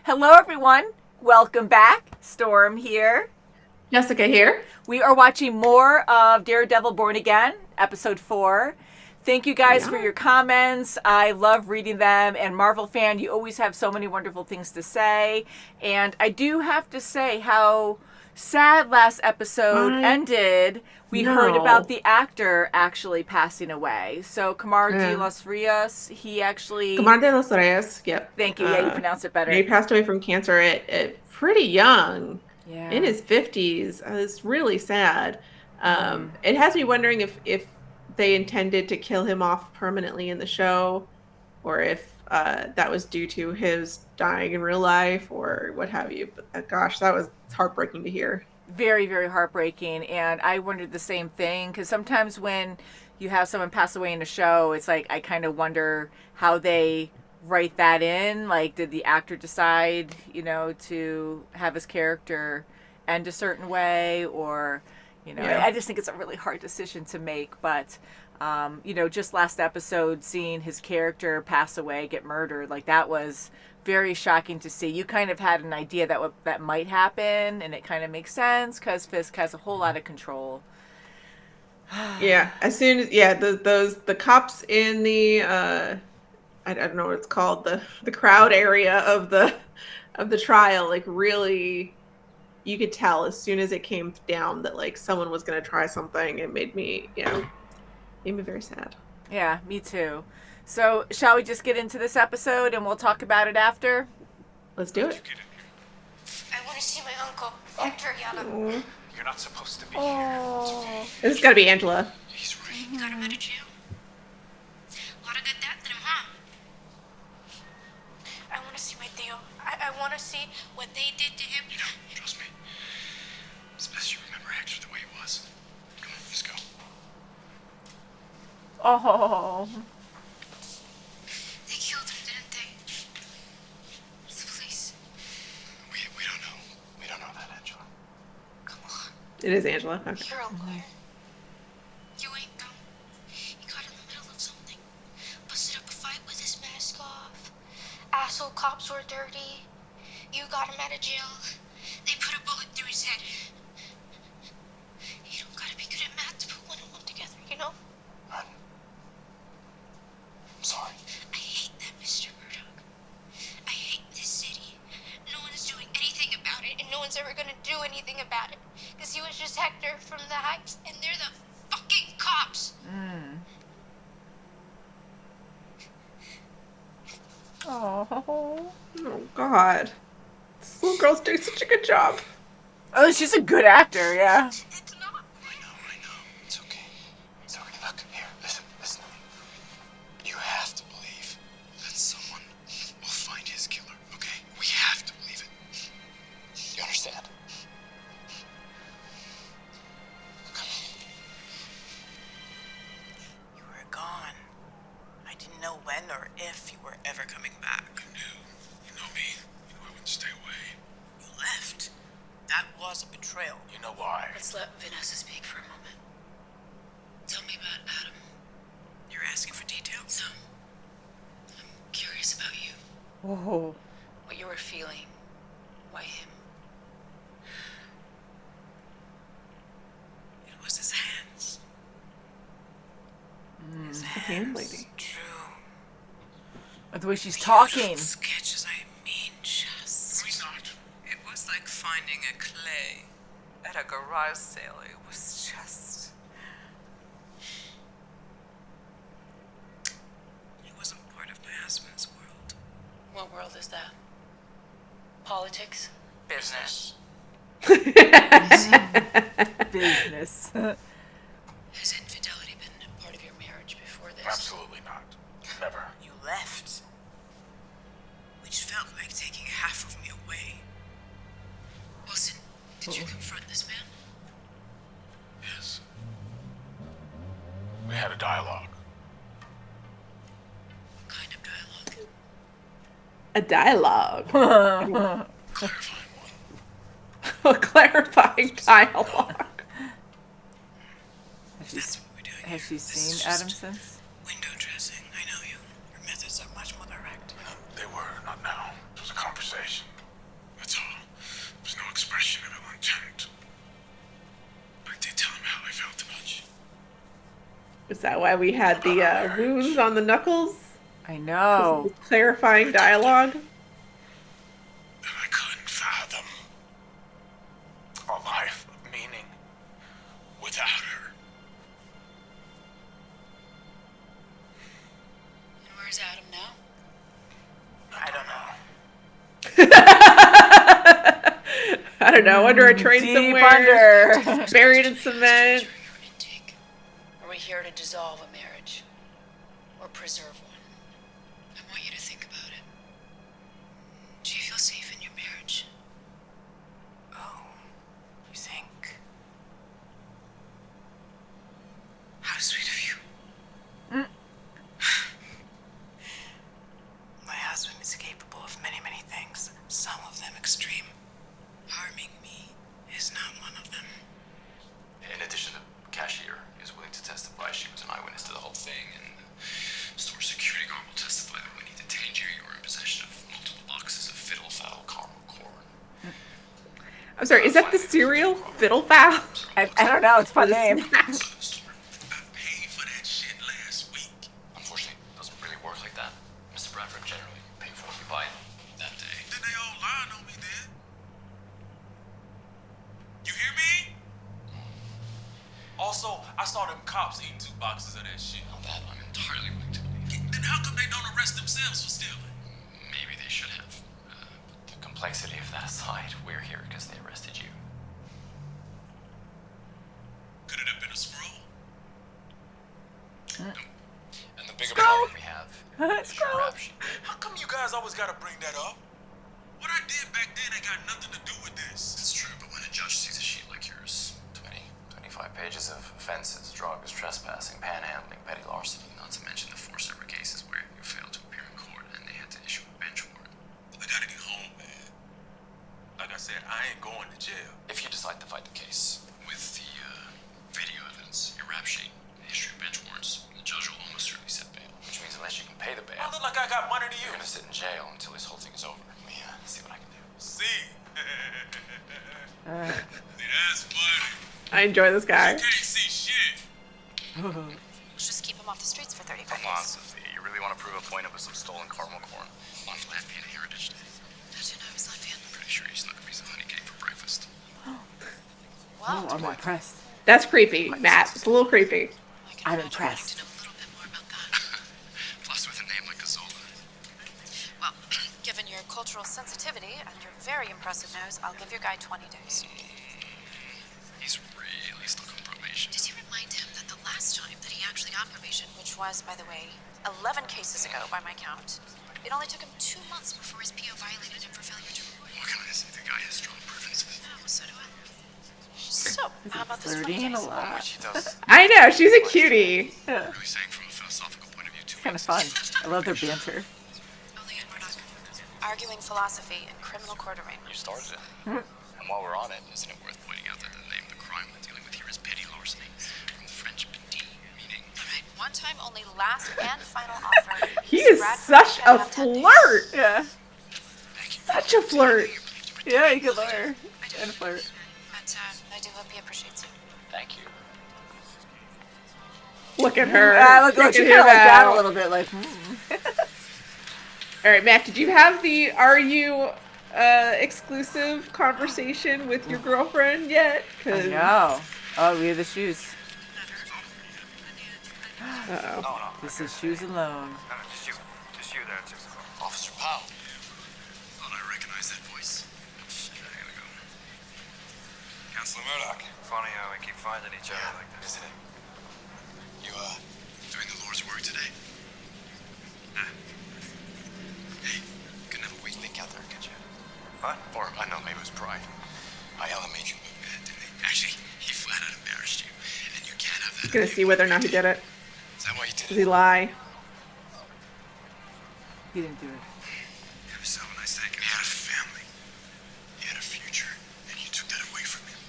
Hello, everyone. Welcome back. Storm here. Jessica here. We are watching more of Daredevil Born Again, episode 4. Thank you guys for your comments. I love reading them. And Marvel fan, you always have so many wonderful things to say. And I do have to say how sad last episode ended. We heard about the actor actually passing away. So Camar de los Rios, he actually... Camar de los Rios, yep. Thank you. Yeah, you pronounce it better. He passed away from cancer at pretty young. Yeah. In his 50s. It's really sad. It has me wondering if they intended to kill him off permanently in the show, or if that was due to his dying in real life, or what have you. But gosh, that was heartbreaking to hear. Very, very heartbreaking. And I wondered the same thing, because sometimes when you have someone pass away in a show, it's like I kind of wonder how they write that in. Like, did the actor decide, to have his character end a certain way, or, I just think it's a really hard decision to make. But, just last episode, seeing his character pass away, get murdered, like that was very shocking to see. You kind of had an idea that might happen, and it kind of makes sense because Fisk has a whole lot of control. Yeah, as soon as the cops in the I don't know what it's called, the crowd area of the trial, like really, you could tell as soon as it came down that like someone was going to try something. It made me very sad. Yeah, me too. So shall we just get into this episode and we'll talk about it after? Let's do it. I want to see my uncle, Hector Yada. You're not supposed to be here. This has got to be Angela. He's right. You got him out of jail. A lot of good that did him, huh? I want to see my Theo. I want to see what they did to him. Trust me. It's best you remember Hector the way he was. Come on, let's go. Oh. They killed him, didn't they? The police. We don't know. We don't know that, Angela. Come on. It is Angela. Okay. You're a lawyer. You ain't dumb. He got in the middle of something. Busted up a fight with his mask off. Asshole cops were dirty. You got him out of jail. They put a bullet through his head. You don't gotta be good at math to put one and one together, I'm sorry. I hate that, Mr. Murdock. I hate this city. No one's doing anything about it, and no one's ever gonna do anything about it. Because he was just Hector from the Heights, and they're the fucking cops. Oh. Oh God, this little girl's doing such a good job. Oh, she's a good actor, yeah. It's not. I know. It's okay. It's okay. Look, here, listen to me. You have to believe that someone will find his killer, okay? We have to believe it. You understand? Come on. You were gone. I didn't know when or if you were ever coming back. I knew. You know me. You know I wouldn't stay away. You left. That was a betrayal. You know why? Let's let Vanessa speak for a moment. Tell me about Adam. You're asking for details? No. I'm curious about you. Oh. What you were feeling. Why him? It was his hands. His The hand lady. True. The way she's talking. Beautiful sketches, I mean, just... Why not? It was like finding a clay at a garage sale. It was just... He wasn't part of my husband's world. What world is that? Politics? Business. Business. Has infidelity been a part of your marriage before this? Absolutely not. Never. You left. Which felt like taking half of me away. Wilson, did you confront this man? Yes. We had a dialogue. What kind of dialogue? A dialogue. Clarifying one. A clarifying dialogue. That's what we're doing. Has she This is seen just Adam since? Window dressing. I know you. Your methods are much more direct. They were, not now. It was a conversation. Is that why we had the wounds on the knuckles? I 'Cause of know. the clarifying dialogue. And I couldn't fathom a life of meaning without her. And where's Adam now? I don't know. I don't know, under a train Deep somewhere, under. buried in cement. Your intake. Are we here to dissolve a marriage or preserve one? I want you to think about it. Do you feel safe in your marriage? Oh, you think? How sweet of you. My husband is capable of many, many things, some of them extreme. Harming me is not one of them. In addition, the cashier is willing to testify she was an eyewitness to the whole thing, and the store security guard will testify that when he detained you, you were in possession of multiple boxes of fiddle-faddle caramel corn. I'm sorry, is that the cereal? Fiddle-fowl? I don't know. It's a fun The name. snack. I paid for that shit last week. Unfortunately, it doesn't really work like that. Mr. Bradford generally pay for what you buy that day. Then they all lying on me then. You hear me? Also, I saw them cops eating 2 boxes of that shit. Now that I'm entirely willing to believe. Then how come they don't arrest themselves for stealing? Maybe they should have. But the complexity of that aside, we're here because they arrested you. Could it have been a scroll? And the bigger problem we have is your Scroll. rap sheet. How come you guys always gotta bring that up? What I did back then ain't got nothing to do with this. It's true, but when a judge sees a sheet like yours, 25 pages of offenses, drugs, trespassing, panhandling, petty larceny, not to mention the 4 separate cases where you failed to appear in court and they had to issue a bench warrant. I gotta get home, man. Like I said, I ain't going to jail. If you decide to fight the case with the video evidence, your rap sheet, the history of bench warrants, the judge will almost certainly set bail, which means unless you can pay the bail, I look like I got money to you're you. gonna sit in jail until this whole thing is over. Let me see what I can do. See? See, that's funny. I enjoy this guy. You can't see shit. Let's just keep him off the streets for 35 days. Philosophy. You really want to prove a point of some stolen caramel corn on Latvian Heritage Day? How'd you know he was Latvian? Pretty sure you snuck a piece of honey cake for breakfast. Wow. Oh, I'm impressed. That's creepy, Matt. It's a little creepy. I'm impressed. To know a little bit more about that. Plus with a name like Gazola. Well, given your cultural sensitivity and your very impressive nose, I'll give your guy 20 days. He's really stuck on probation. Did you remind him that the last time that he actually got probation, which was, by the way, 11 cases ago by my count, it only took him 2 months before his PO violated him for failure to report? What can I say? The guy has strong preferences. Oh, so do I. So, how about this 20 Flirting a days? lot. Which he does. I know, she's a cutie. Yeah. Really saying from a philosophical point of view, too. Kind of fun. I love their banter. Only in Murdock. Arguing philosophy in criminal court arena. You started it. And while we're on it, isn't it worth pointing out that the name of the crime we're dealing with here is petty larceny, from the French petit, meaning... Alright, one time only, last and final offer. He is such a flirt. Yeah. Such a flirt. Yeah, you can lure and flirt. But I do hope he appreciates you. Thank you. Look at her. Look, she Freaking kind of like him that a out. little bit, like, All right, Matt, did you have the "Are you exclusive" conversation with your girlfriend yet? I know. Oh, we have the shoes. Uh-oh. No. This is shoes alone. No, just you there too. Officer Powell. Thought I recognized that voice. I gotta go. Counselor Murdock. Funny how we keep finding each other like this. Isn't it? You, doing the Lord's work today? Nah. Hey, couldn't have a weak link out there, could you? What? Or, I know, maybe it was pride. Ayala made you look bad, didn't he? Actually, he flat out embarrassed you. And you can't have that. He's gonna see whether or not he did it. Is that why you did Does he it? lie? He didn't do it. Have yourself a nice day. He had a family. He had a future. And you took that away from him.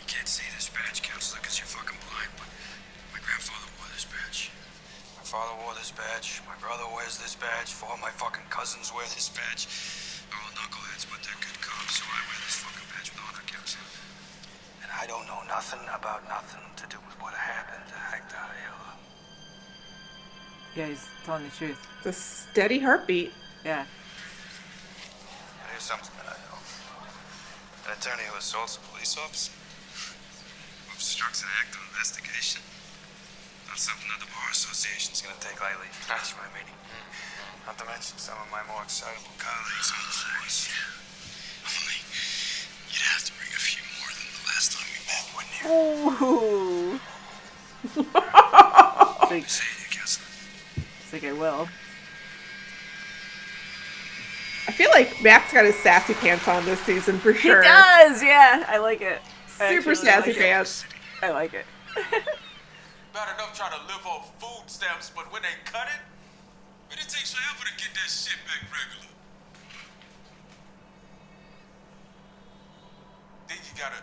You can't see this badge, Counselor, because you're fucking blind, but my grandfather wore this badge. My father wore this badge. My brother wears this badge. 4 of my fucking cousins wear this badge. They're all knuckleheads, but they're good cops, so I wear this fucking badge with honor caps. And I don't know nothing about nothing to do with what happened to Hector. Yeah, he's telling the truth. It's a steady heartbeat. Yeah. Here's something that I know. An attorney who assaults a police officer, who obstructs an active investigation, not something that the Bar Association's gonna take lightly. That's my meaning. Not to mention some of my more excitable colleagues on the force. Only, you'd have to bring a few more than the last time we met, wouldn't you? Ooh. Say it, Counselor. I think I will. I feel like Matt's got his sassy pants on this season for sure. He does, yeah. I like it. I Super actually sassy like it. pants. I like it. Bad enough trying to live off food stamps, but when they cut it, man, it takes forever to get that shit back regular. Then you gotta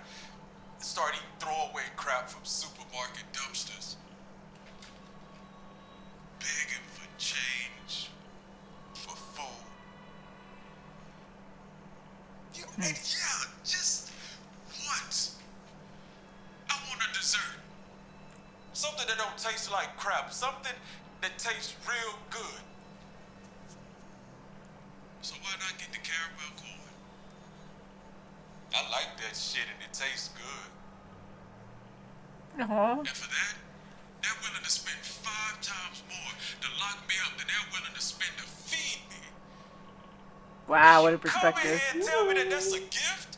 start eating throwaway crap from supermarket dumpsters. Begging for change for food. And yeah, just once. I want a dessert. Something that don't taste like crap. Something that tastes real good. So why not get the caramel corn? I like that shit and it tastes good. Aww. And for that, they're willing to spend 5 times more to lock me up than they're willing to spend to feed me. Wow, what a Come in perspective. here and tell me that that's a gift?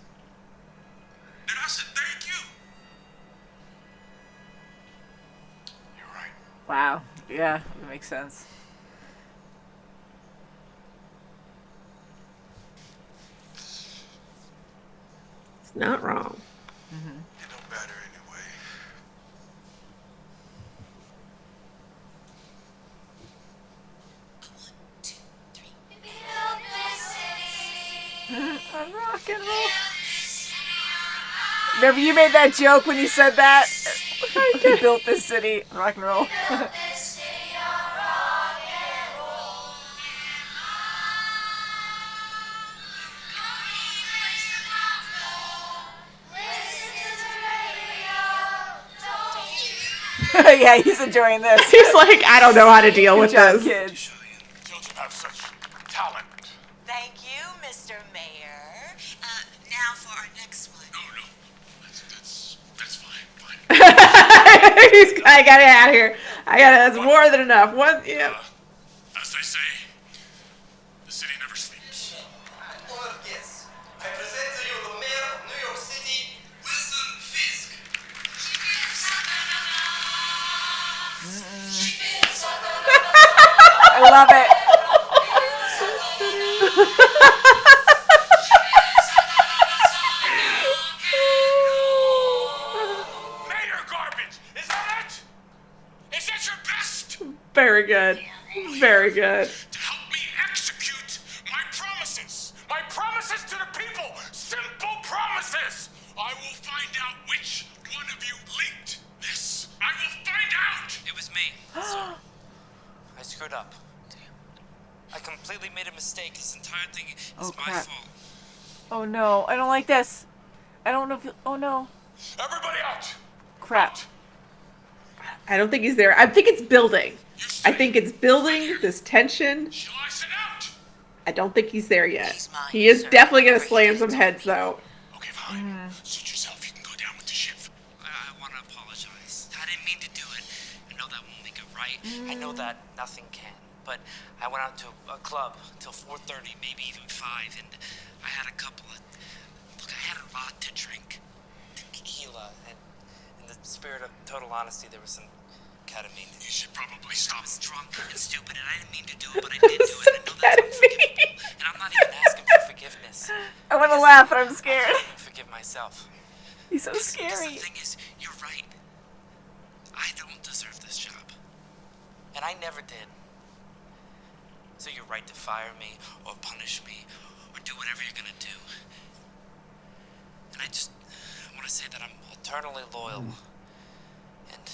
That I should thank you? You're right. Wow. Yeah, that makes sense. It's not wrong. It don't matter anyway. Rock and roll. Remember you made that joke when you said that? I built this city. Rock and roll. Yeah, he's enjoying this. He's like, I don't know how to deal with Good job, this. kids. Children have such talent. Thank you, Mr. Mayor. Now for our next one. No. That's fine. I gotta get out of here. That's more than enough. What? Yeah. As they say, the city never sleeps. Yes, I present to you the mayor of New York City, Wilson Fisk. I love it. Mayor garbage! Is that it? Is that your best? Very good. Very good. To help me execute my promises. My promises to the people. Simple promises. I will find out which one of you leaked this. I will find out. It was me, sir. I screwed up. I completely made a mistake. This entire thing is Oh, my crap. fault. Oh no, I don't like this. I don't know if. Oh no. Everybody out. Crap. I don't think he's there. I think it's building. You I stay. think it's building this tension. Shall I sit out? I don't think he's there yet. He's mine, He is sir. definitely gonna Whatever slam he some did. heads though. Okay, fine. Suit yourself. You can go down with the ship. I want to apologize. I didn't mean to do it. I know that won't make it right. I know that nothing can. But I went out to a club till 4:30, maybe even 5, and I had a couple of... Look, I had a lot to drink. Tequila, and in the spirit of total honesty, there was some ketamine. You should probably I stop. was drunk and stupid, and I didn't mean to do it, but I did do it. I know that's unforgivable, and I'm not even asking for forgiveness. I want to laugh, but I'm I scared. can't even forgive myself. He's so Because scary. the thing is, you're right. I don't deserve this job. And I never did. So you're right to fire me, or punish me, or do whatever you're gonna do. And I want to say that I'm eternally loyal. And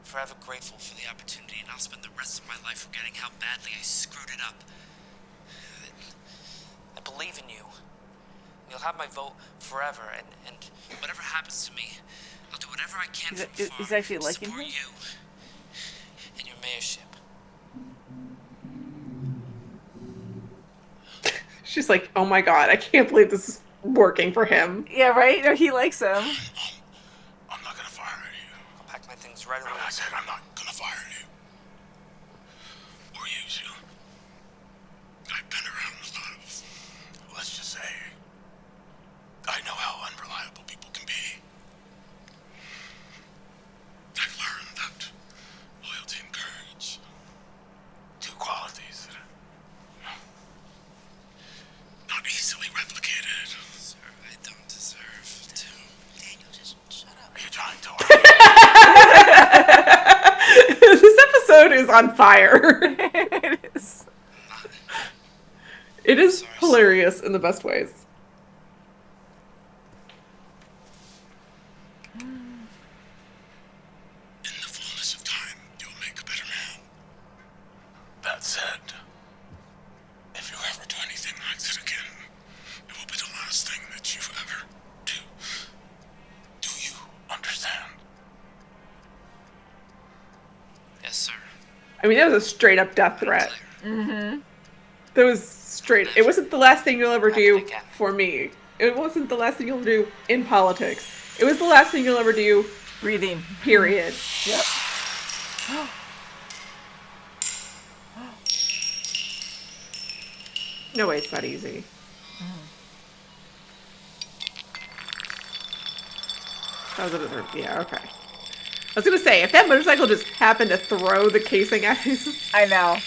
forever grateful for the opportunity, and I'll spend the rest of my life forgetting how badly I screwed it up. I believe in you. You'll have my vote forever, and whatever happens to me, I'll do whatever I can from far He's actually to liking support him? you and your mayorship. She's like, oh my god, I can't believe this is working for him. Yeah, right? Or he likes him. I'm not gonna fire you. I'll pack my things right away. I said I'm not gonna fire you. Or use you. I've been around a lot of, let's just say, I know how unreliable people can be. I've learned that loyalty and courage, two qualities that are not easily replicated. Sir, I don't deserve to. Daniel, just shut up. Are you trying to? This episode is on fire. It is. It is hilarious in the best ways. In the fullness of time, you'll make a better man. That said, if you ever do anything like that again, it will be the last thing that you ever do. Do you understand? Yes, sir. I mean, that was a straight up death threat. Mm-hmm. That was straight. It wasn't the last thing you'll ever do for me. It wasn't the last thing you'll do in politics. It was the last thing you'll ever do, Breathing. period. Yep. No way, it's not easy. That was another, yeah, okay. I was gonna say, if that motorcycle just happened to throw the casing at you. I know.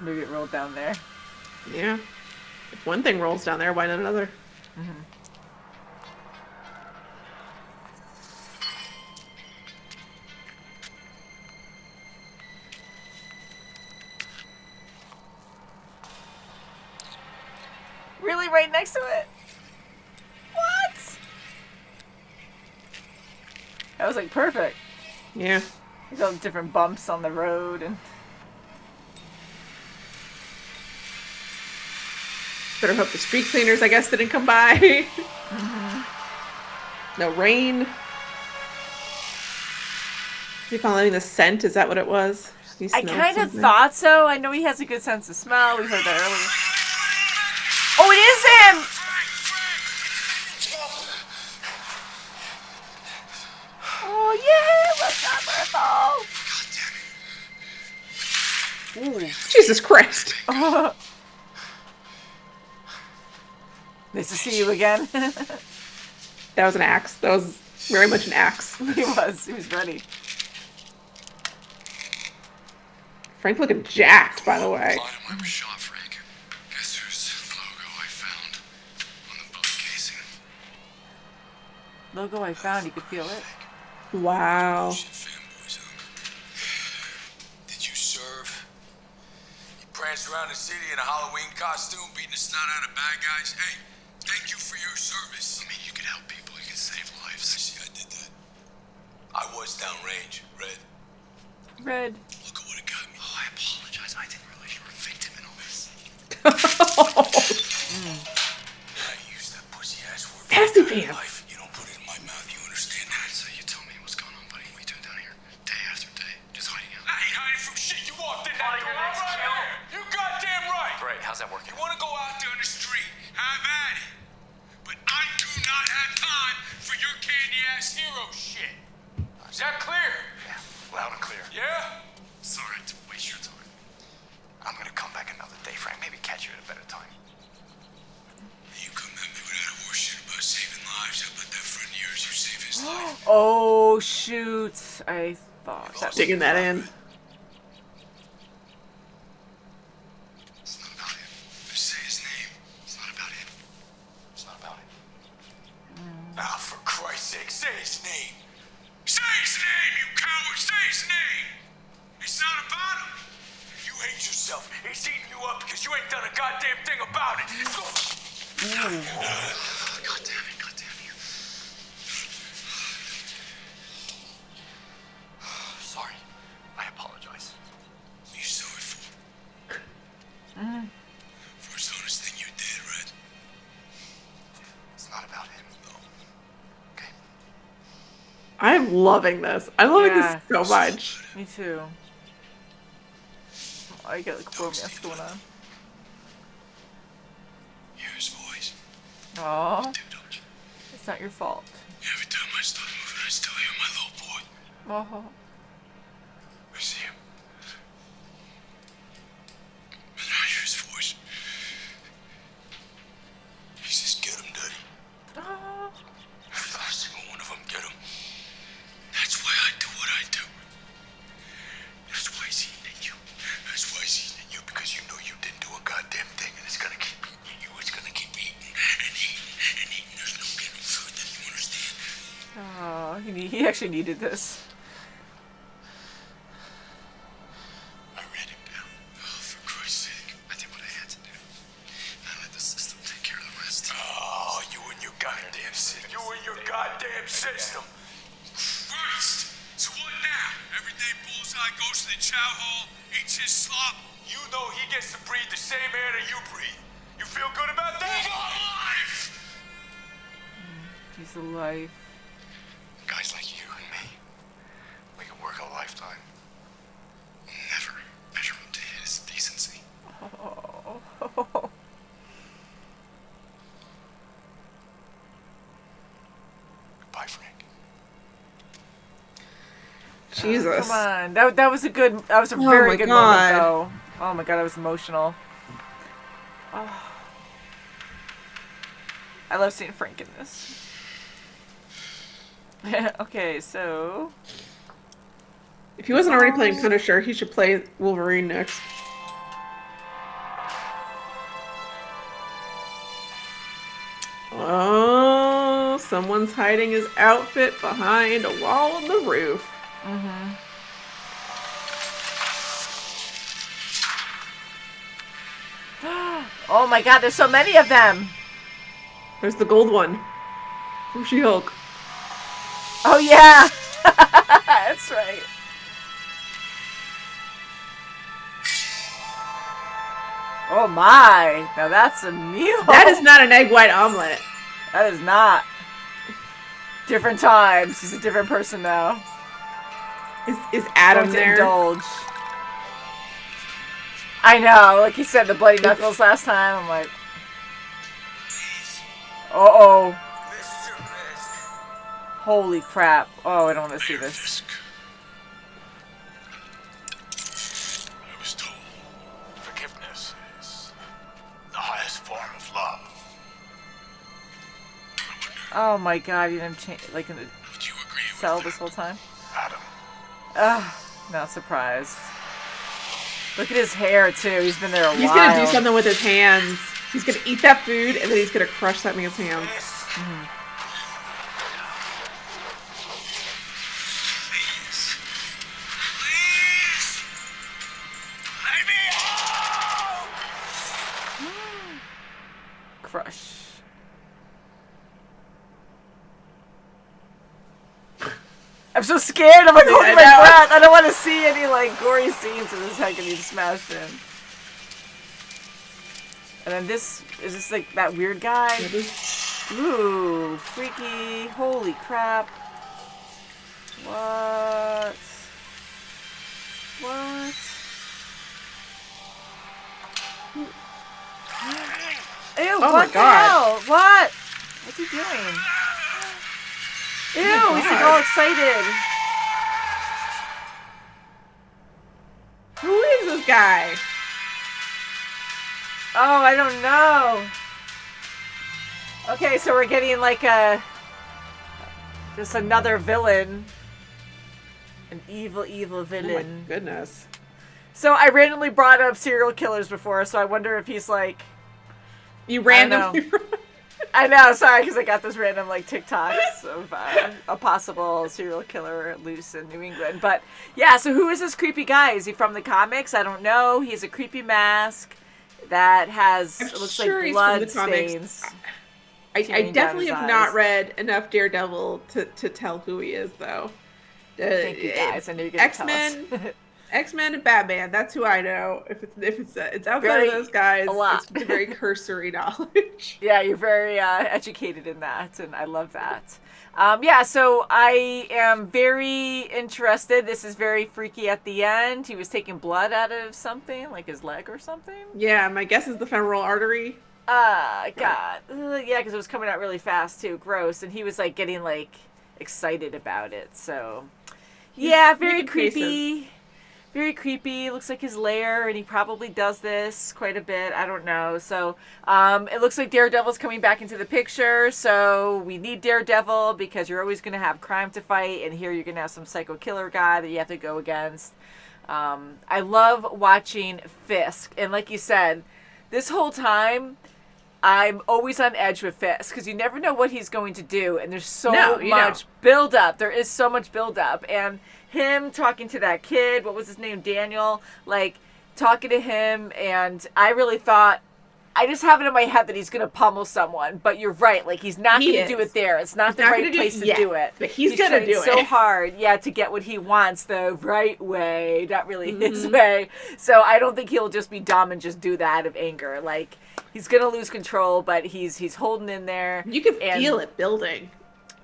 Maybe it rolled down there. Yeah. If one thing rolls down there, why not another? Mm-hmm. Really, right next to it? What? That was like perfect. Yeah. There's all the different bumps on the road and. Better hope the street cleaners, I guess, didn't come by. Mm-hmm. No rain. Is he following the scent? Is that what it was? I kind of thought so. I know he has a good sense of smell. We heard that earlier. Oh, it is him! Oh, yay! What's up, Myrtle? Ooh. Jesus Christ. Nice to see you again. That was an axe. That was very much an axe. He was ready. Frank's looking jacked, by the way. Plot him was shot, Frank. Guess whose logo I found on the book casing? Logo I found, you could feel it. Wow. Shit, fanboys, huh? Did you serve? You pranced around the city in a Halloween costume, beating the snot out of bad guys? Hey, thank you for your service. I mean, you could help people, you could save lives. See, I did that. I was downrange, Red. Red. Look at what it got me. Oh, I apologize. I didn't realize you were a victim in all this. I used that pussy ass word. Sassy pants. You don't put it in my mouth, you understand that? So you tell me what's going on, buddy. What are you doing down here? Day after day. Just hiding out. I ain't hiding from shit. You walked in that door right here. You goddamn right. Great. How's that working? You want to go out there on the street? Have at it. But I do not have time for your candy-ass hero shit. Is that clear? Yeah. Loud and clear. Yeah? Sorry to waste your time. I'm gonna come back another day, Frank. Maybe catch you at a better time. You come at me with that horse shit about saving lives. How about that friend of yours? You save his life. Oh, shoot. I thought that was... Digging that in. It's not about him. Just say his name. It's not about him. It's not about him. Ah, for Christ's sake, say his name. Say his name, you coward! Say his name! It's not about him. You hate yourself. It's eating you up because you ain't done a goddamn thing about it. God damn it. God damn you. Sorry. I I'm loving this. I'm loving Yeah. this so much. Me too. Oh, you got like romance going on. Hear his voice. Oh, Don't you? it's not your fault. Every time I start moving, I still hear my little boy. Oh, I see him. And I hear his voice. He says, "Get him, Daddy." oh. Every last single one of them, get him. That's why I do what I do. That's why he's eating at you. That's why he's eating at you, because you know you didn't do a goddamn thing, and it's gonna keep eating you. It's gonna keep eating and eating and eating. There's no getting food that you understand. Oh, he actually needed this. I read him down. Oh, for Christ's sake. I did what I had to do. I let the system take care of the rest. Oh, you and your goddamn system. You and your goddamn system. Christ! So what now? Every day Bullseye goes to the chow hall, eats his slop. You know he gets to breathe the same air that you breathe. You feel good about that? Move on, life! He's alive. Guys like you and me, we can work a lifetime. Never measure up to his decency. Oh. Goodbye, Frank. Jesus. Come on. That was a good. That was a Oh very my good God. moment, though. Oh my god, that was emotional. Oh. I love seeing Frank in this. Okay, so If he wasn't already playing Punisher, he should play Wolverine next. Oh, someone's hiding his outfit behind a wall on the roof. oh my god, there's so many of them. There's the gold one from She-Hulk. Oh yeah, that's right. Oh my, now that's a meal. That is not an egg white omelet. That is not. Different times. He's a different person now. Is Adam Going to there? indulge. I know, like you said, the bloody knuckles last time. I'm like, uh-oh. Holy crap. Oh, I don't want to see this. Fisk. I was told forgiveness is the highest form of love. Oh my god, you didn't change, like in the Would you agree cell with this whole time? Adam? Ugh, not surprised. Look at his hair, too. He's been there a while. He's gonna do something with his hands. He's gonna eat that food, and then he's gonna crush that man's hands. Please. Please. Let me out! Crush. I'm so scared. I'm like holding my breath. I don't want to see any like gory scenes of this head getting smashed in. And then this is this like that weird guy. Ooh, freaky! Holy crap! What? What? Ew! Oh what my the God. hell? What? What's he doing? Ew! He's like all excited. Who is this guy? Oh, I don't know. Okay, so we're getting like just another villain. An evil, evil Oh my villain. goodness. So I randomly brought up serial killers before, so I wonder if he's like... You randomly. I know, sorry, because I got this random like TikToks of a possible serial killer loose in New England. But yeah, so who is this creepy guy? Is he from the comics? I don't know. He has a creepy mask that has, it looks sure like he's blood from the comics. stains. I Tearing definitely down have his not eyes. read enough Daredevil to tell who he is, though. Thank you guys. I knew you were going to tell us. X-Men. X-Men and Batman. That's who I know. If it's outside of those guys, a lot. it's very cursory knowledge. Yeah, you're very educated in that, and I love that. So I am very interested. This is very freaky at the end. He was taking blood out of something, like his leg or something. Yeah, my guess is the femoral artery. God. Yeah, because it was coming out really fast, too. Gross. And he was, like, getting, like, excited about it. So, yeah, very creepy. Very creepy. Looks like his lair, and he probably does this quite a bit. I don't know. So, it looks like Daredevil's coming back into the picture. So, we need Daredevil because you're always going to have crime to fight. And here you're going to have some psycho killer guy that you have to go against. I love watching Fisk. And like you said, this whole time, I'm always on edge with Fisk because you never know what he's going to do. And there's so much build-up. There is so much build-up. And him talking to that kid, what was his name, Daniel, like, talking to him, and I really thought, I just have it in my head that he's going to pummel someone, but you're right, like, he's not going to do it there. It's not the right place to do it. But he's going to do it. So hard, to get what he wants the right way, not really his way. So I don't think he'll just be dumb and just do that out of anger. Like, he's going to lose control, but he's holding in there. You can feel it building.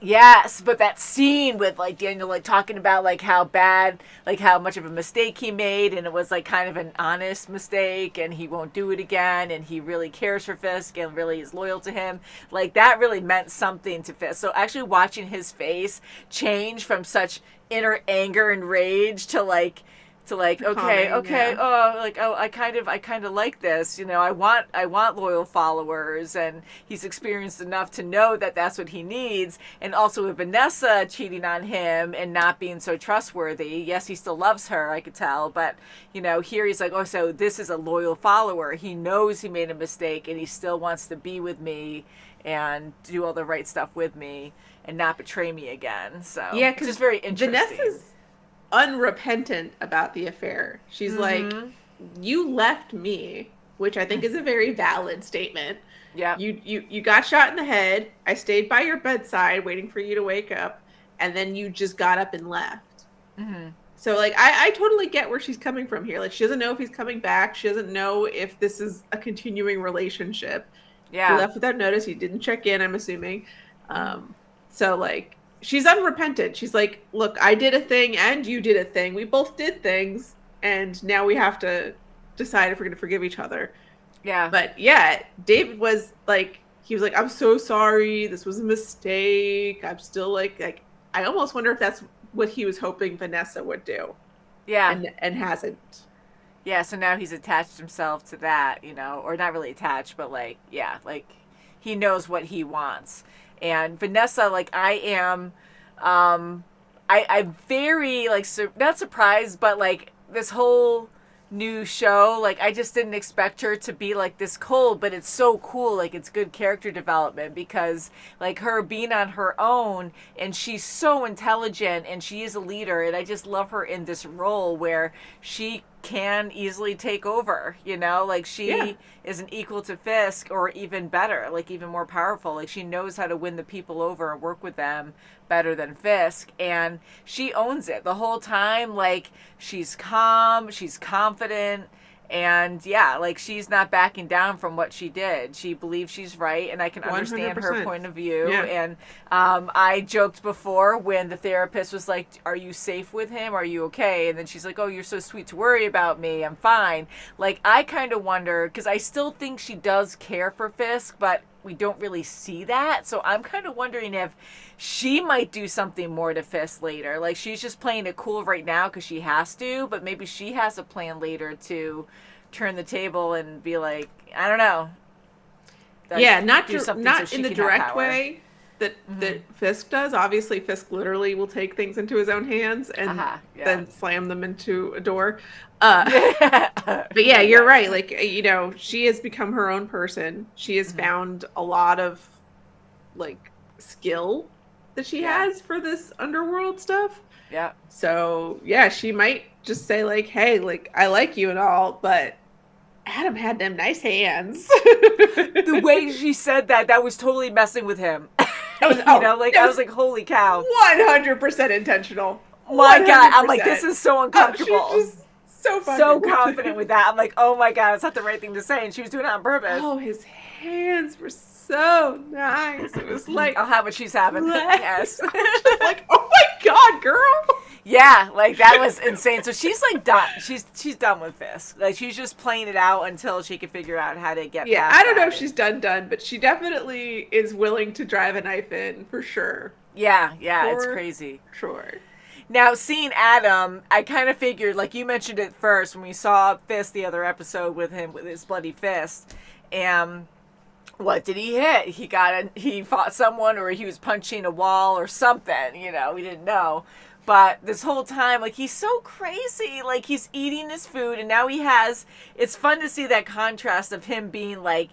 Yes, but that scene with, like, Daniel, like, talking about, like, how bad, like, how much of a mistake he made, and it was, like, kind of an honest mistake, and he won't do it again, and he really cares for Fisk and really is loyal to him. Like, that really meant something to Fisk. So actually watching his face change from such inner anger and rage to, like, okay, I kind of like this, you know, I want loyal followers, and he's experienced enough to know that that's what he needs. And also with Vanessa cheating on him and not being so trustworthy, yes, he still loves her, I could tell, but, you know, here he's like, oh, so this is a loyal follower. He knows he made a mistake, and he still wants to be with me and do all the right stuff with me and not betray me again. So yeah, because it's very interesting. Vanessa's unrepentant about the affair. She's like, you left me, which I think is a very valid statement. Yeah. You got shot in the head. I stayed by your bedside waiting for you to wake up, and then you just got up and left. So, like, I totally get where she's coming from here. Like, she doesn't know if he's coming back. She doesn't know if this is a continuing relationship. Yeah. He left without notice. He didn't check in, I'm assuming. So, like, she's unrepentant. She's like, look, I did a thing and you did a thing. We both did things, and now we have to decide if we're going to forgive each other. Yeah. But yeah, David was like, I'm so sorry. This was a mistake. I'm still like, I almost wonder if that's what he was hoping Vanessa would do. Yeah. And hasn't. Yeah, so now he's attached himself to that, you know, or not really attached, but like, yeah, like he knows what he wants. And Vanessa, like, I am, I'm very, like, not surprised, but, like, this whole new show, like, I just didn't expect her to be, like, this cold, but it's so cool, like, it's good character development, because, like, her being on her own, and she's so intelligent, and she is a leader, and I just love her in this role where she can easily take over, you know, like she is an equal to Fisk, or even better, like even more powerful. Like she knows how to win the people over and work with them better than Fisk, and she owns it the whole time. Like she's calm, she's confident, and yeah, like she's not backing down from what she did. She believes she's right, and I can understand 100%. her point of view. Yeah. And I joked before when the therapist was like, are you safe with him? Are you okay? And then she's like, oh, you're so sweet to worry about me. I'm fine. Like, I kind of wonder, because I still think she does care for Fisk, but we don't really see that. So I'm kind of wondering if she might do something more to Fisk later. Like, she's just playing it cool right now because she has to, but maybe she has a plan later to turn the table and be like, I don't know. Like, yeah, not so in the direct way that Fisk does. Obviously, Fisk literally will take things into his own hands and then slam them into a door. But yeah, you're right. Like, you know, she has become her own person. She has found a lot of, like, skill that she has for this underworld stuff. Yeah. So, yeah, she might just say, like, hey, like, I like you and all, but Adam had them nice hands. The way she said that was totally messing with him. I was like, holy cow. 100% intentional. My God. I'm like, this is so uncomfortable. so confident with that. I'm like, oh my God, it's not the right thing to say. And she was doing it on purpose. Oh, his hands were so nice. It was like, I'll have what she's having. Yes. Just like, oh my God, girl. Yeah, like that was insane. So she's like done. She's done with Fisk. Like she's just playing it out until she can figure out how to get. Yeah, past I don't know that. if she's done, but she definitely is willing to drive a knife in for sure. Yeah, it's crazy. Sure. Now, seeing Adam, I kind of figured, like you mentioned it first when we saw Fisk the other episode with him with his bloody fist, and what did he hit? He fought someone, or he was punching a wall or something. You know, we didn't know. But this whole time, like, he's so crazy. Like, he's eating his food, and now it's fun to see that contrast of him being, like,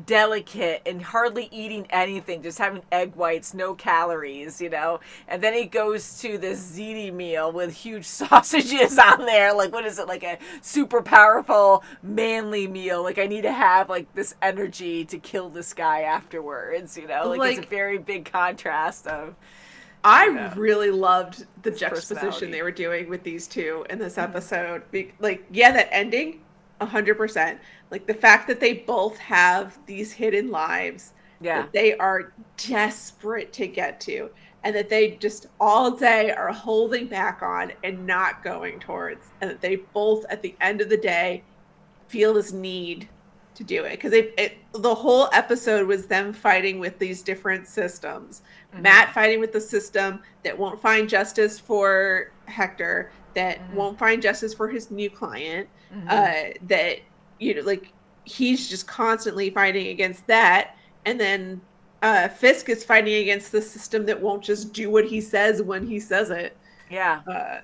delicate and hardly eating anything, just having egg whites, no calories, you know? And then he goes to this ziti meal with huge sausages on there. Like, what is it? Like a super powerful, manly meal. Like, I need to have, like, this energy to kill this guy afterwards, you know? Like it's a very big contrast of... I really loved the juxtaposition personality they were doing with these two in this episode. Like, yeah, that ending, 100%. Like, the fact that they both have these hidden lives that they are desperate to get to, and that they just all day are holding back on and not going towards, and that they both, at the end of the day, feel this need to do it. Because the whole episode was them fighting with these different systems. Mm-hmm. Matt fighting with the system that won't find justice for Hector, that won't find justice for his new client, that, you know, like, he's just constantly fighting against that. And then Fisk is fighting against the system that won't just do what he says when he says it. Yeah.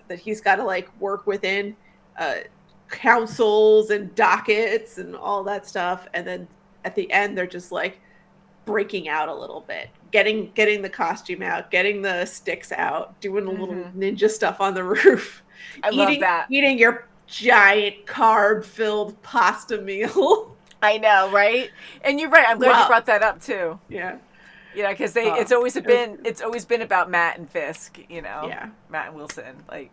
That he's got to, like, work within councils and dockets and all that stuff. And then at the end, they're just, like, breaking out a little bit, getting the costume out, getting the sticks out, doing a little ninja stuff on the roof. I love that. Eating your giant carb-filled pasta meal. I know, right? And you're right. I'm glad you brought that up too. Yeah. Yeah, because it's always been about Matt and Fisk, you know. Yeah. Matt and Wilson, like,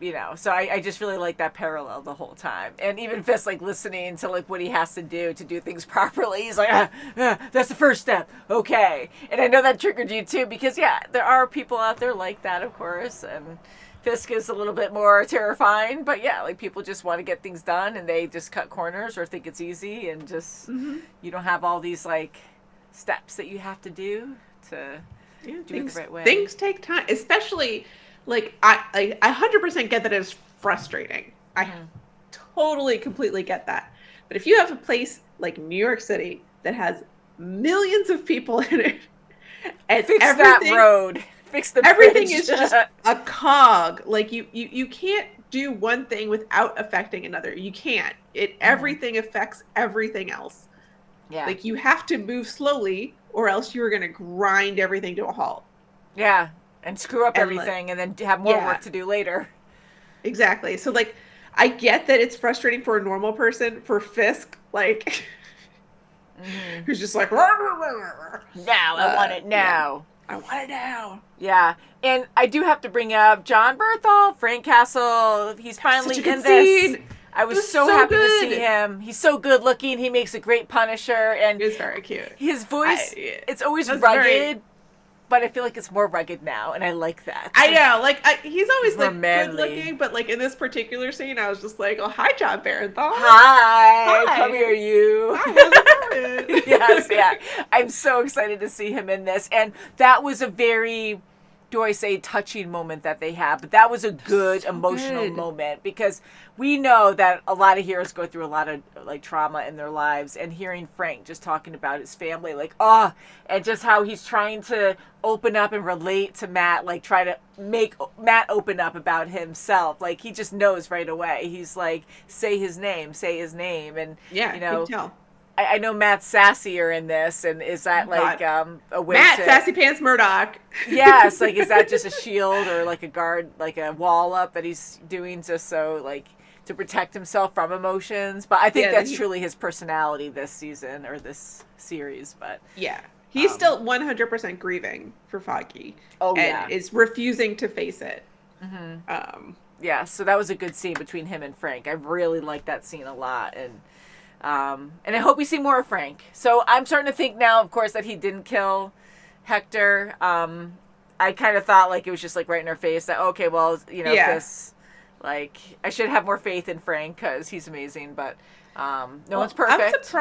you know. So I just really like that parallel the whole time, and even Fisk, like, listening to, like, what he has to do things properly. He's like, that's the first step. Okay. And I know that triggered you too, because there are people out there like that, of course, and Fisk is a little bit more terrifying, but like, people just want to get things done, and they just cut corners or think it's easy, and just you don't have all these, like, steps that you have to do to do it the right way. Things take time, especially, like, I 100% get that it's frustrating. I totally, completely get that. But if you have a place like New York City that has millions of people in it, and fix that road. Fix the everything bridge. Is just a cog. Like, you can't do one thing without affecting another. You can't. Everything affects everything else. Yeah. Like, you have to move slowly, or else you're going to grind everything to a halt. Yeah, and screw up everything, and then have more work to do later. Exactly. So, like, I get that it's frustrating for a normal person. For Fisk, like, who's just like, now I want it now. I want it now. Yeah. And I do have to bring up John Berthel, Frank Castle. He's finally in this. I was so happy to see him. He's so good looking. He makes a great Punisher. And he's very cute. His voice, it's always rugged, but I feel like it's more rugged now, and I like that. I know. Like, he's always, like, good looking, but, like, in this particular scene, I was just like, oh, hi, John Barenthal. Hi. Come here, you. Hi, how's it going? Yes, yeah. I'm so excited to see him in this. And that was a very, do I say, touching moment that they have. But that was a good, emotional moment, because we know that a lot of heroes go through a lot of, like, trauma in their lives, and hearing Frank just talking about his family, like, and just how he's trying to open up and relate to Matt, like, try to make Matt open up about himself. Like, he just knows right away. He's like, say his name. And, you know, tell. I know Matt's sassier in this, and is that, like, a way Matt Sassy Pants Murdock. Yes, like, is that just a shield or, like, a guard, like a wall up that he's doing just so, like, to protect himself from emotions? But I think that's truly his personality this season, or this series. But he's still 100% grieving for Foggy. And is refusing to face it. Yeah, so that was a good scene between him and Frank. I really liked that scene a lot, and I hope we see more of Frank. So I'm starting to think now, of course, that he didn't kill Hector. I kind of thought like it was just like right in our face that okay, well, you know, this like I should have more faith in Frank because he's amazing, but no one's perfect.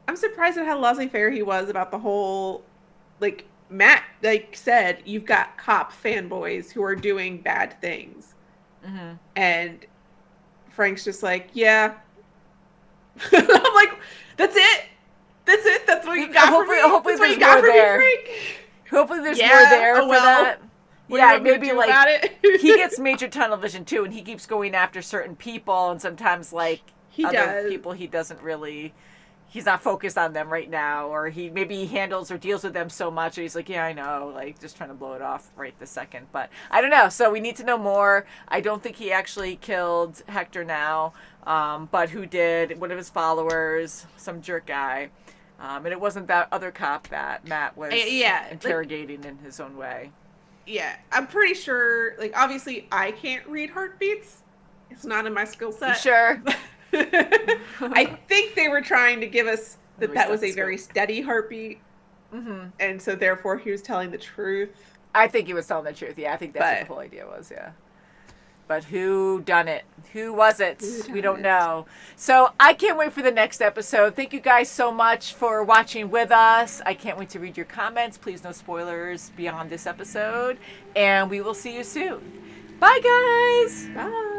I'm surprised at how laissez-faire he was about the whole, like Matt like said, you've got cop fanboys who are doing bad things. Mm-hmm. And Frank's just like, yeah. I'm like, that's it. That's what you got for me. Hopefully there's more there. Hopefully there's more there for that. Yeah, maybe like he gets major tunnel vision too, and he keeps going after certain people, and sometimes like other people he doesn't really. He's not focused on them right now, or maybe he handles or deals with them so much, or he's like, yeah, I know, like, just trying to blow it off right this second. But I don't know. So we need to know more. I don't think he actually killed Hector now, but who did? One of his followers, some jerk guy. And it wasn't that other cop that Matt was interrogating in his own way. Yeah, I'm pretty sure, like, obviously I can't read heartbeats. It's not in my skill set. You sure? I think they were trying to give us that was a very steady heartbeat. Mm-hmm. And so therefore he was telling the truth. I think he was telling the truth. Yeah, I think that's what the whole idea was, yeah. But who done it? Who was it? We don't know. So I can't wait for the next episode. Thank you guys so much for watching with us. I can't wait to read your comments. Please no spoilers beyond this episode. And we will see you soon. Bye, guys. Bye.